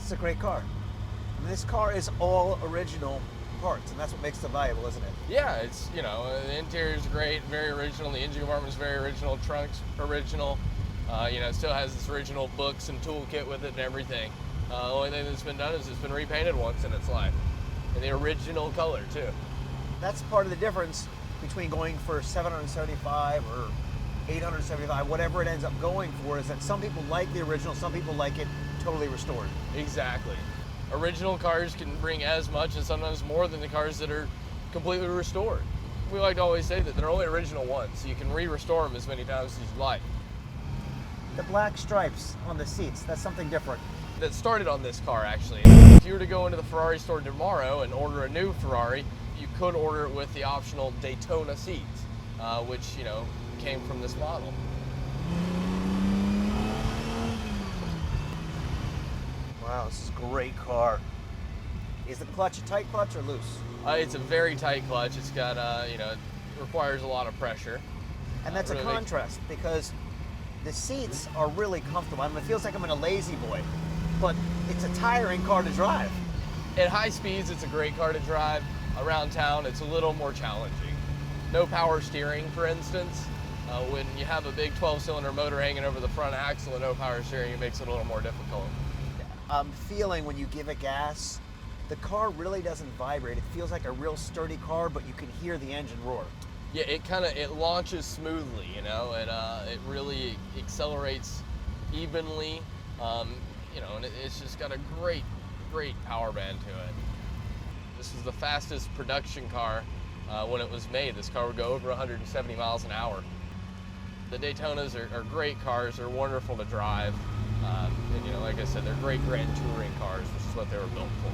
It's a great car. And this car is all original parts, and that's what makes it valuable, isn't it? Yeah, it's, the interior is great, very original. The engine compartment is very original. Trunk's original. It still has its original books and toolkit with it and everything. The only thing that's been done is it's been repainted once in its life. In the original color, too. That's part of the difference between going for 775 or 875, whatever it ends up going for, is that some people like the original, some people like it totally restored. Exactly. Original cars can bring as much and sometimes more than the cars that are completely restored. We like to always say that they're only original once, so you can re-restore them as many times as you like. The black stripes on the seats, that's something different. That started on this car, actually. If you were to go into the Ferrari store tomorrow and order a new Ferrari, you could order it with the optional Daytona seats, which, came from this model. Wow, this is a great car. Is the clutch a tight clutch or loose? It's a very tight clutch. It's got, it requires a lot of pressure. And that's really a contrast because the seats are really comfortable. I mean, it feels like I'm in a Lazy Boy, but it's a tiring car to drive. At high speeds, it's a great car to drive. Around town, it's a little more challenging. No power steering, for instance. When you have a big 12-cylinder motor hanging over the front axle and no power steering, it makes it a little more difficult. I'm feeling when you give it gas, the car really doesn't vibrate. It feels like a real sturdy car, but you can hear the engine roar. Yeah, it launches smoothly, it really accelerates evenly, and it's just got a great power band to it. This was the fastest production car when it was made. This car would go over 170 miles an hour. The Daytonas are great cars. They're wonderful to drive. And like I said, they're great grand touring cars, which is what they were built for.